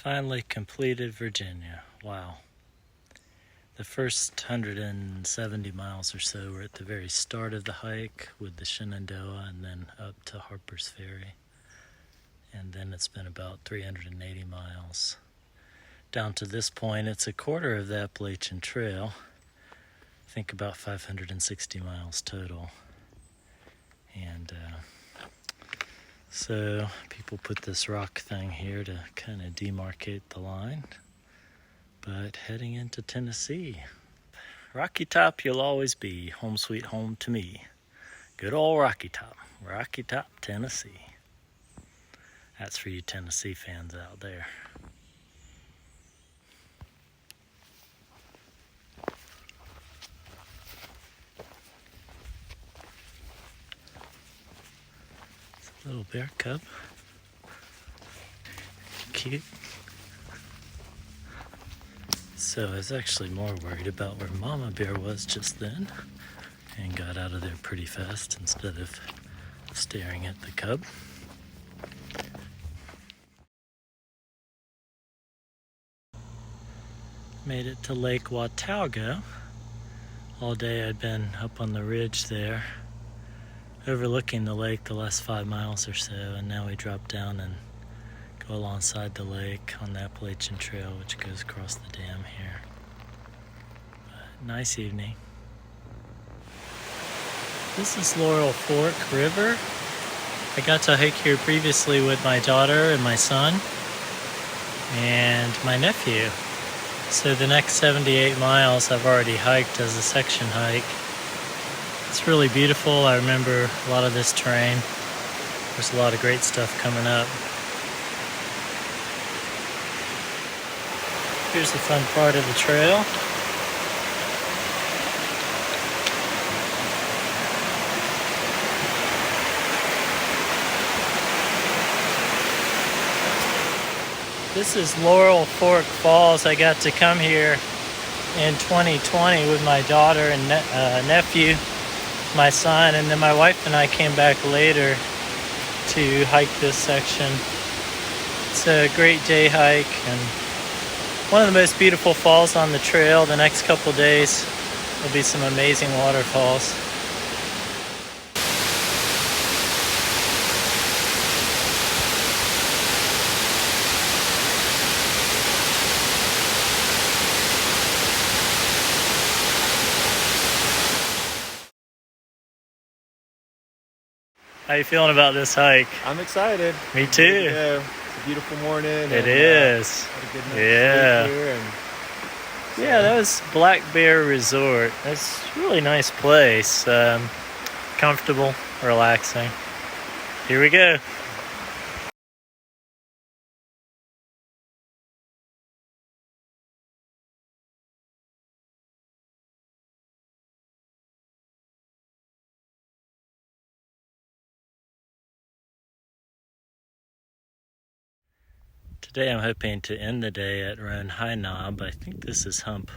Finally completed Virginia. Wow. The first 170 miles or so were at the very start of the hike with the Shenandoah and then up to Harper's Ferry. And then it's been about 380 miles. Down to this point, it's a quarter of the Appalachian Trail. I think about 560 miles total. And so people put this rock thing here to kind of demarcate the line. But heading into Tennessee. Rocky Top you'll always be, home sweet home to me. Good old Rocky Top, Tennessee. That's for you Tennessee fans out there. Little bear cub. Cute. So I was actually more worried about where Mama Bear was just then and got out of there pretty fast instead of staring at the cub. Made it to Lake Watauga. All day I'd been up on the ridge there overlooking the lake the last 5 miles or so, and now we drop down and go alongside the lake on the Appalachian Trail, which goes across the dam here. But nice evening. This is Laurel Fork River. I got to hike here previously with my daughter and my son and my nephew. So the next 78 miles I've already hiked as a section hike. It's really beautiful. I remember a lot of this terrain. There's a lot of great stuff coming up. Here's the fun part of the trail. This is Laurel Fork Falls. I got to come here in 2020 with my daughter and nephew, my son, and then my wife and I came back later to hike this section. It's a great day hike and one of the most beautiful falls on the trail. The next couple days there'll be some amazing waterfalls. How you feeling about this hike? I'm excited. Me too. It's a beautiful morning. It is. Had a good night's Yeah. sleep here Yeah, that was Black Bear Resort. It's a really nice place. Comfortable, relaxing. Here we go. Today I'm hoping to end the day at Roan High Knob. I think this is Hump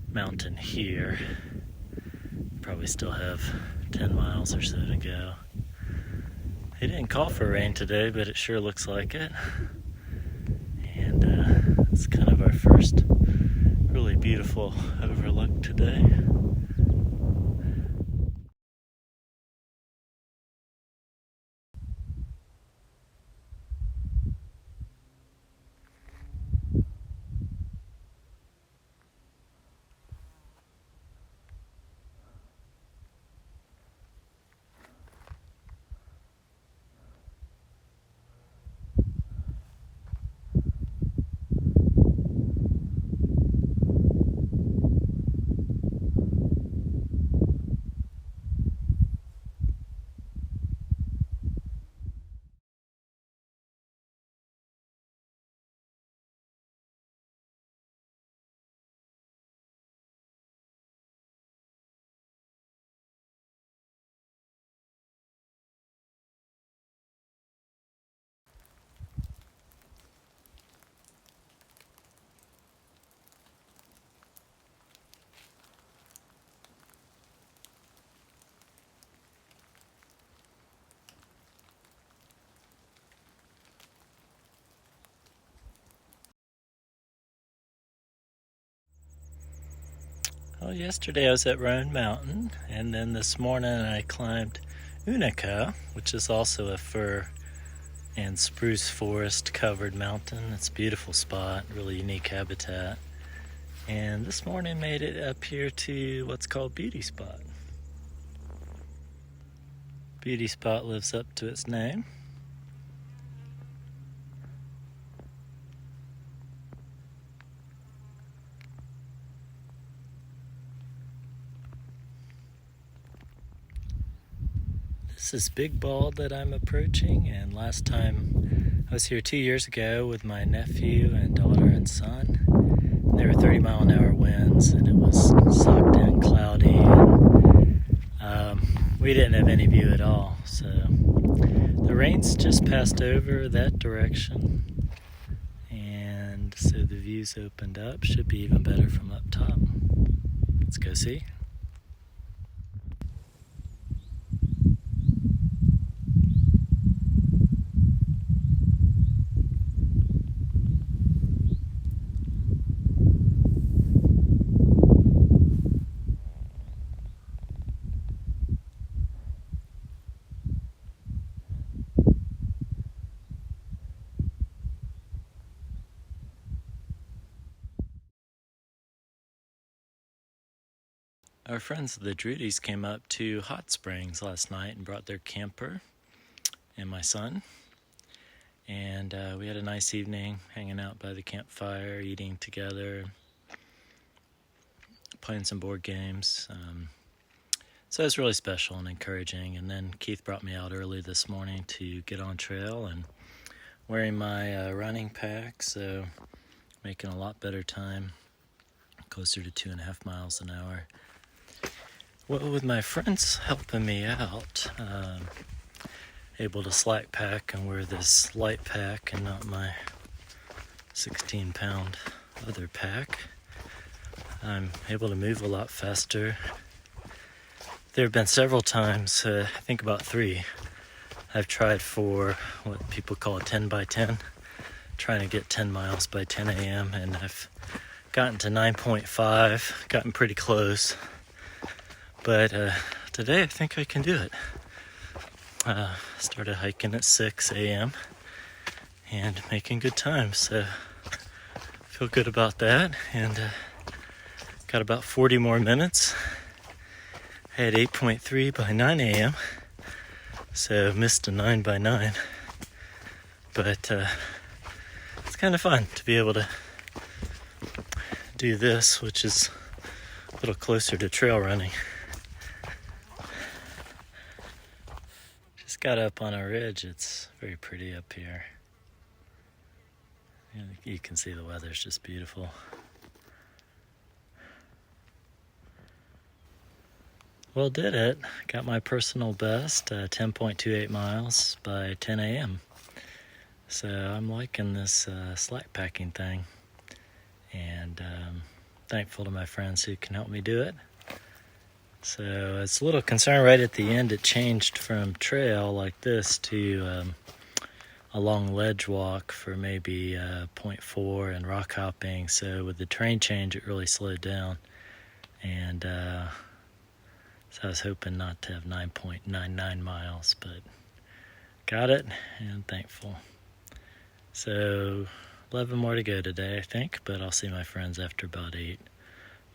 Mountain here. Probably still have 10 miles or so to go. They didn't call for rain today, but it sure looks like it. And it's kind of our first really beautiful overlook today. Well, yesterday I was at Roan Mountain, and then this morning I climbed Unia, which is also a fir and spruce forest covered mountain. It's a beautiful spot, really unique habitat. And this morning made it up here to what's called Beauty Spot. Beauty Spot lives up to its name. This is Big Bald that I'm approaching, and last time I was here 2 years ago with my nephew and daughter and son. There were 30-mile-an-hour winds, and it was socked in, cloudy, and we didn't have any view at all. So the rain's just passed over that direction, and so the view's opened up. Should be even better from up top. Let's go see. Our friends the Drudys came up to Hot Springs last night and brought their camper and my son. And we had a nice evening hanging out by the campfire, eating together, playing some board games. So it was really special and encouraging. And then Keith brought me out early this morning to get on trail and wearing my running pack, so making a lot better time, closer to 2.5 miles an hour. Well, with my friends helping me out, able to slack pack and wear this light pack and not my 16-pound other pack, I'm able to move a lot faster. There have been several times, I think about 3, I've tried for what people call a 10 by 10, trying to get 10 miles by 10 a.m. and I've gotten to 9.5, gotten pretty close. But today I think I can do it. Started hiking at 6 a.m. and making good time, so feel good about that. And got about 40 more minutes. I had 8.3 by 9 a.m. so missed a 9 by 9. But it's kind of fun to be able to do this, which is a little closer to trail running. Just got up on a ridge. It's very pretty up here. You can see the weather's just beautiful. Well, did it. Got my personal best, 10.28 miles by 10 a.m. So I'm liking this slack packing thing. And thankful to my friends who can help me do it. So it's a little concerned right at the end. It changed from trail like this to a long ledge walk for maybe 0.4 and rock hopping. So with the terrain change, it really slowed down. And so I was hoping not to have 9.99 miles, but got it and thankful. So 11 more to go today, I think, but I'll see my friends after about 8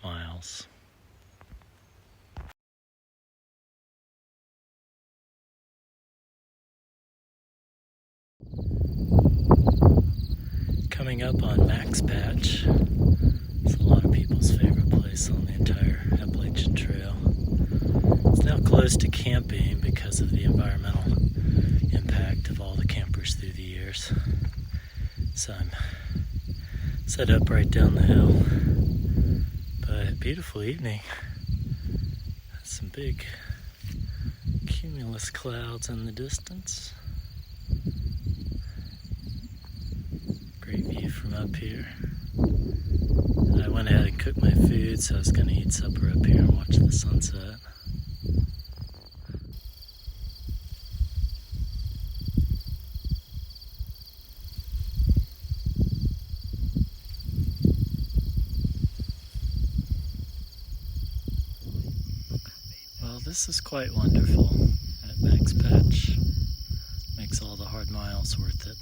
miles. Coming up on Max Patch. It's a lot of people's favorite place on the entire Appalachian Trail. It's now closed to camping because of the environmental impact of all the campers through the years. So I'm set up right down the hill. But beautiful evening. Some big cumulus clouds in the distance. Great view from up here. I went ahead and cooked my food, so I was going to eat supper up here and watch the sunset. This is quite wonderful at Max Patch. Makes all the hard miles worth it.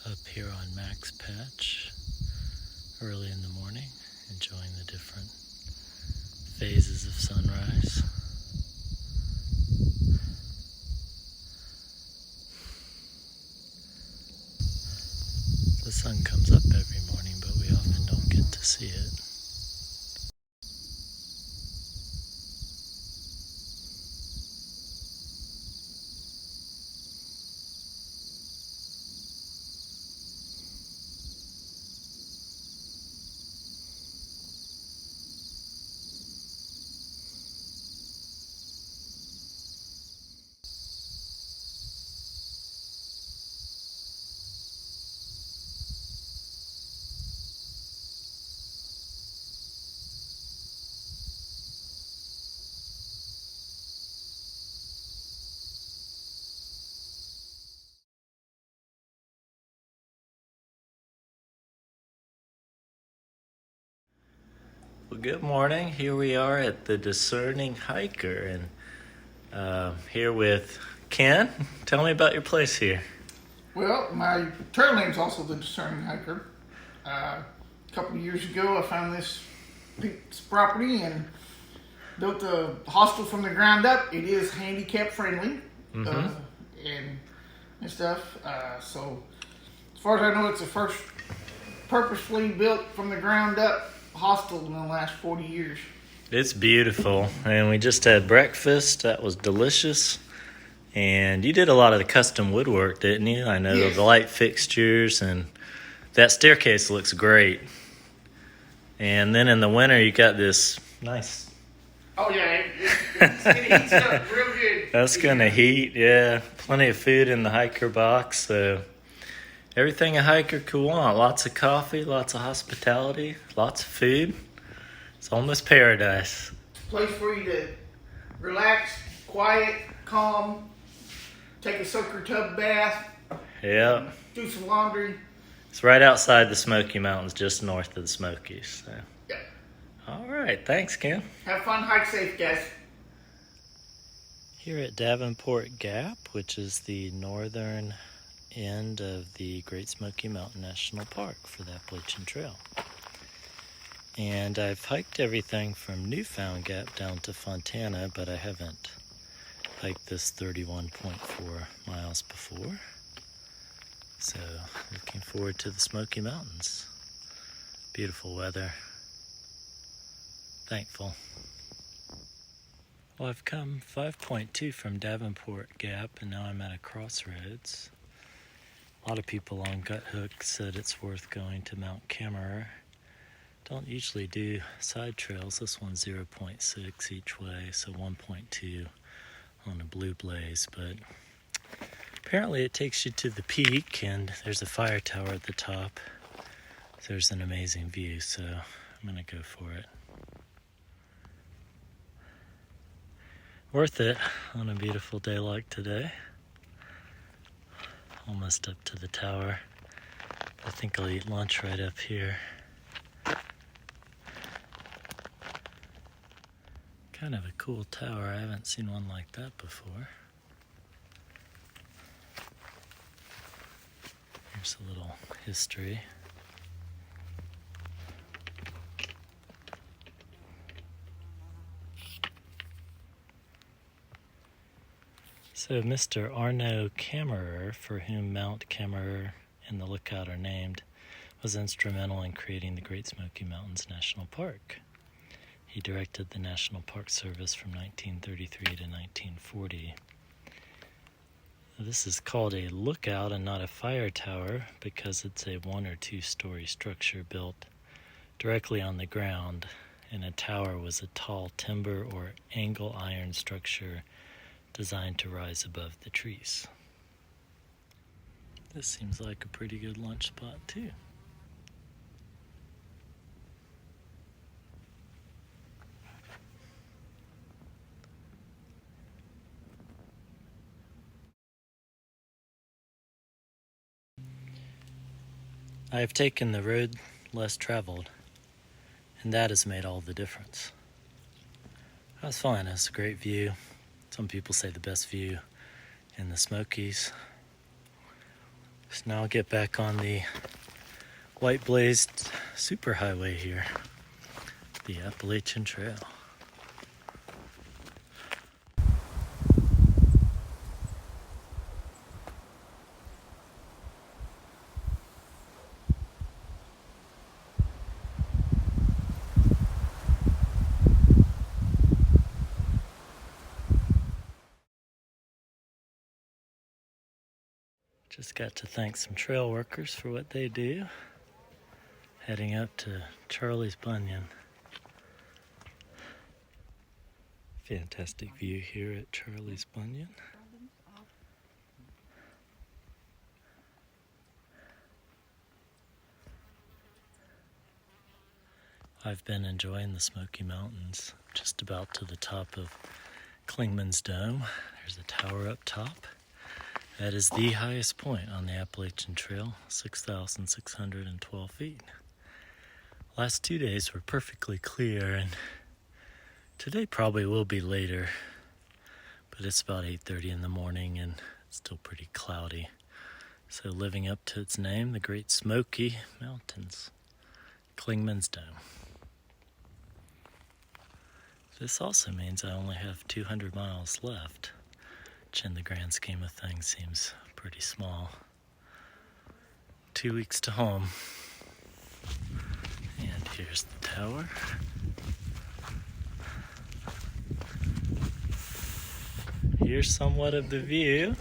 Up here on Max Patch, early in the morning, enjoying the different phases of sunrise. The sun comes up every morning, but we often don't get to see it. Well, good morning. Here we are at the Discerning Hiker, and here with Ken. Tell me about your place here. Well, my trail name's also the Discerning Hiker. A couple of years ago, I found this piece of property and built a hostel from the ground up. It is handicap friendly and stuff. So, as far as I know, it's the first purposefully built from the ground up hostel in the last 40 years. It's beautiful, and we just had breakfast. That was delicious. And you did a lot of the custom woodwork, didn't you? I know Yes. the light fixtures, and that staircase looks great. And then in the winter, you got this nice... Oh yeah, it heats up real good. That's going to heat, yeah. Plenty of food in the hiker box, so everything a hiker could want. Lots of coffee, lots of hospitality, lots of food. It's almost paradise. Place for you to relax, quiet, calm, take a soaker tub bath, Yeah. do some laundry. It's right outside the Smoky Mountains, just north of the Smokies. So. Yeah. All right, thanks, Ken. Have fun, hike safe, guys. Here at Davenport Gap, which is the northern end of the Great Smoky Mountain National Park for the Appalachian Trail. And I've hiked everything from Newfound Gap down to Fontana, but I haven't hiked this 31.4 miles before. So, looking forward to the Smoky Mountains. Beautiful weather. Thankful. Well, I've come 5.2 from Davenport Gap, and now I'm at a crossroads. A lot of people on Gut Hook said it's worth going to Mount Camerer. Don't usually do side trails. This one's 0.6 each way, so 1.2 on a Blue Blaze, but apparently it takes you to the peak, and there's a fire tower at the top. There's an amazing view, so I'm gonna go for it. Worth it on a beautiful day like today. Almost up to the tower. I think I'll eat lunch right up here. Kind of a cool tower. I haven't seen one like that before. Here's a little history. So Mr. Arno Kammerer, for whom Mount Camerer and the lookout are named, was instrumental in creating the Great Smoky Mountains National Park. He directed the National Park Service from 1933 to 1940. This is called a lookout and not a fire tower because it's a 1 or 2 story structure built directly on the ground, and a tower was a tall timber or angle iron structure designed to rise above the trees. This seems like a pretty good lunch spot too. I have taken the road less traveled, and that has made all the difference. That was fun. It was a great view. Some people say the best view in the Smokies. So now I'll get back on the white blazed superhighway here, the Appalachian Trail. Just got to thank some trail workers for what they do. Heading up to Charlie's Bunyan. Fantastic view here at Charlie's Bunyan. I've been enjoying the Smoky Mountains, just about to the top of Clingmans Dome. There's a tower up top. That is the highest point on the Appalachian Trail, 6,612 feet. Last 2 days were perfectly clear, and today probably will be later, but it's about 8:30 in the morning and it's still pretty cloudy. So living up to its name, the Great Smoky Mountains, Clingmans Dome. This also means I only have 200 miles left, which in the grand scheme of things seems pretty small. 2 weeks to home. And here's the tower. Here's somewhat of the view.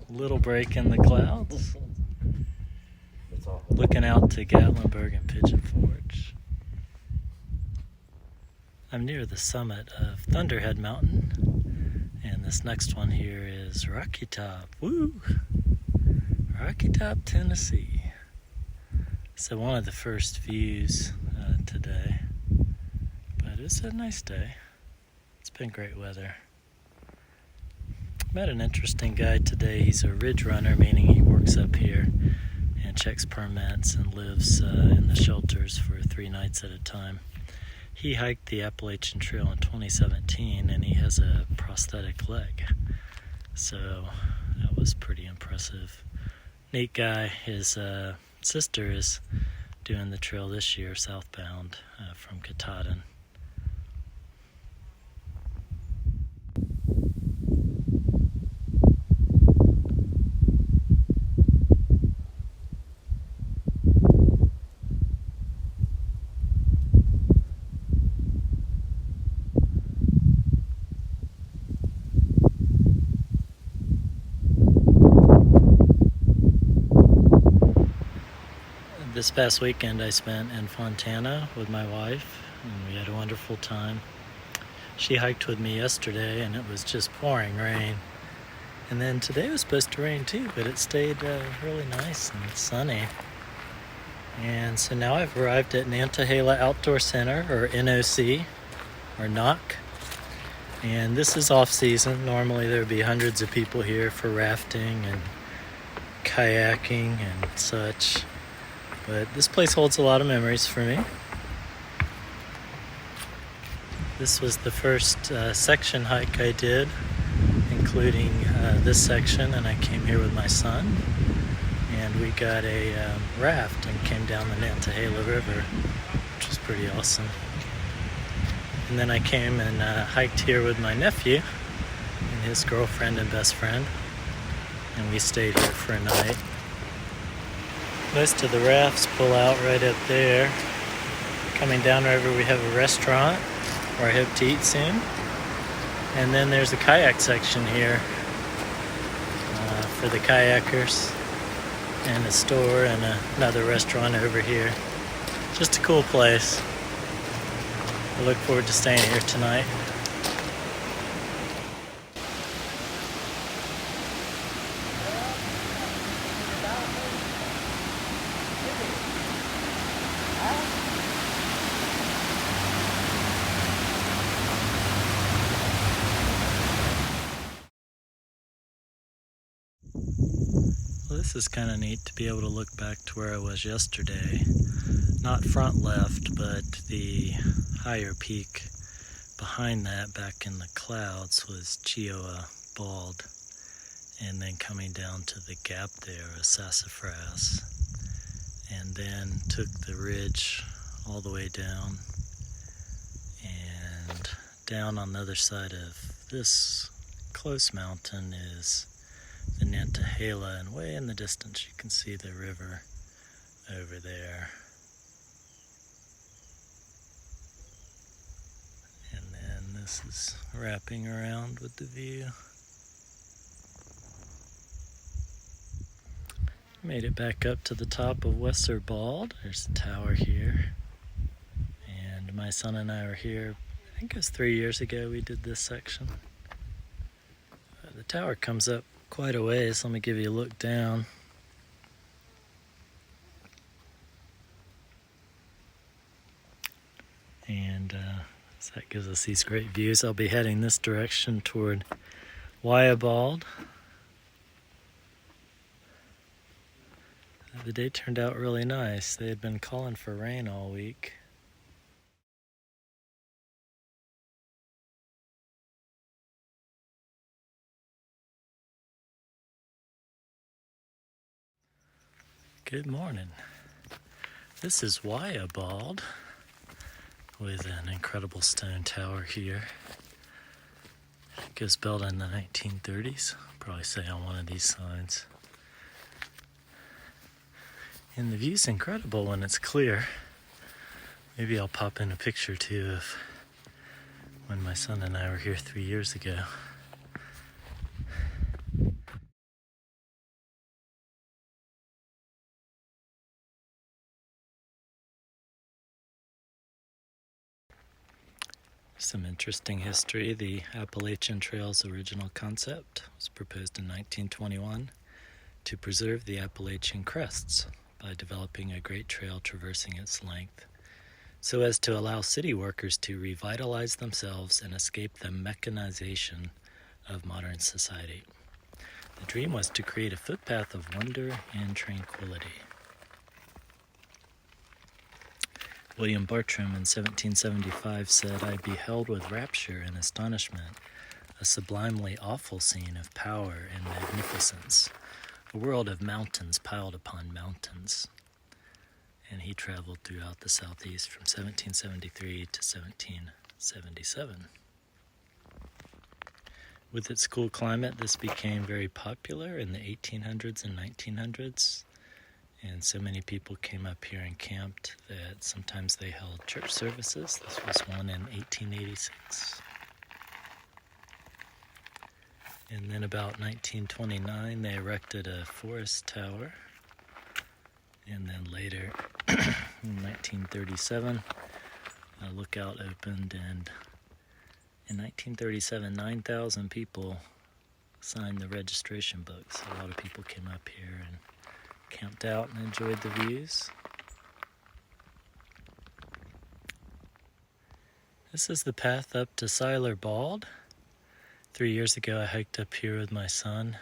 A little break in the clouds. Looking out to Gatlinburg and Pigeon Forge. I'm near the summit of Thunderhead Mountain. And this next one here is Rocky Top. Woo! Rocky Top, Tennessee. So one of the first views today. But it's a nice day. It's been great weather. Met an interesting guy today. He's a ridge runner, meaning he works up here and checks permits and lives in the shelters for 3 nights at a time. He hiked the Appalachian Trail in 2017 and he has a prosthetic leg. So that was pretty impressive. Neat guy. His sister is doing the trail this year southbound from Katahdin. This past weekend I spent in Fontana with my wife, and we had a wonderful time. She hiked with me yesterday, and it was just pouring rain. And then today was supposed to rain too, but it stayed really nice and sunny. And so now I've arrived at Nantahala Outdoor Center, or NOC, or NOC. And this is off season. Normally there would be hundreds of people here for rafting and kayaking and such. But this place holds a lot of memories for me. This was the first section hike I did, including this section, and I came here with my son. And we got a raft and came down the Nantahala River, which was pretty awesome. And then I came and hiked here with my nephew and his girlfriend and best friend. And we stayed here for a night. Most of the rafts pull out right up there. Coming downriver we have a restaurant where I hope to eat soon. And then there's a kayak section here for the kayakers, and a store and another restaurant over here. Just a cool place. I look forward to staying here tonight. Well, this is kind of neat to be able to look back to where I was yesterday. Not front left, but the higher peak behind that back in the clouds was Wyatt Bald. And then coming down to the gap there was sassafras. And then took the ridge all the way down. And down on the other side of this close mountain is the Nantahala, and way in the distance you can see the river over there. And then this is wrapping around with the view. Made it back up to the top of Wyatt Bald. There's the tower here. And my son and I were here, I think it was 3 years ago we did this section. The tower comes up quite a ways. Let me give you a look down. And so that gives us these great views. I'll be heading this direction toward Wyatt Bald. The day turned out really nice. They had been calling for rain all week. Good morning. This is Wyatt Bald with an incredible stone tower here. It was built in the 1930s. Probably say on one of these signs. And the view's incredible when it's clear. Maybe I'll pop in a picture too of when my son and I were here 3 years ago. Some interesting history. The Appalachian Trail's original concept was proposed in 1921 to preserve the Appalachian crests by developing a great trail traversing its length, so as to allow city workers to revitalize themselves and escape the mechanization of modern society. The dream was to create a footpath of wonder and tranquility. William Bartram in 1775 said, "I beheld with rapture and astonishment a sublimely awful scene of power and magnificence, a world of mountains piled upon mountains." And he traveled throughout the southeast from 1773 to 1777. With its cool climate, this became very popular in the 1800s and 1900s. And so many people came up here and camped that sometimes they held church services. This was one in 1886. And then about 1929, they erected a forest tower. And then later, in 1937, a lookout opened. And in 1937, 9,000 people signed the registration books. A lot of people came up here and camped out and enjoyed the views. This is the path up to Wyatt Bald. 3 years ago I hiked up here with my son,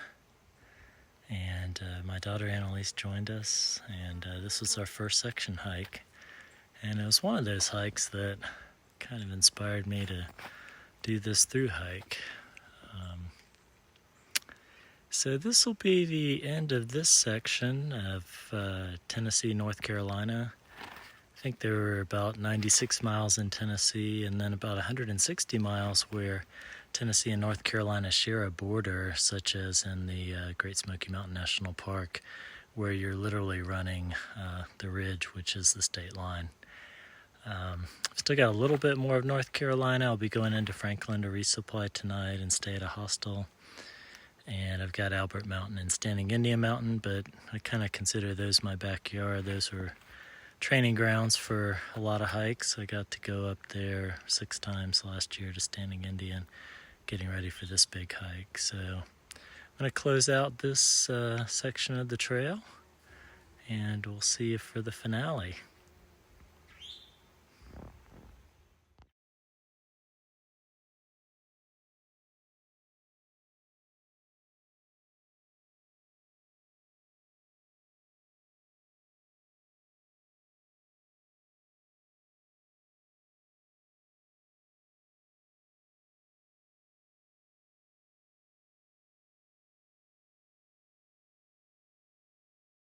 and my daughter Annalise joined us, and this was our first section hike. And it was one of those hikes that kind of inspired me to do this thru-hike. So this will be the end of this section of Tennessee, North Carolina. I think there were about 96 miles in Tennessee, and then about 160 miles where Tennessee and North Carolina share a border, such as in the Great Smoky Mountain National Park, where you're literally running the ridge, which is the state line. Still got a little bit more of North Carolina. I'll be going into Franklin to resupply tonight and stay at a hostel. And I've got Albert Mountain and Standing Indian Mountain, but I kind of consider those my backyard. Those were training grounds for a lot of hikes. I got to go up there 6 times last year to Standing Indian, getting ready for this big hike. So I'm going to close out this section of the trail, and we'll see you for the finale.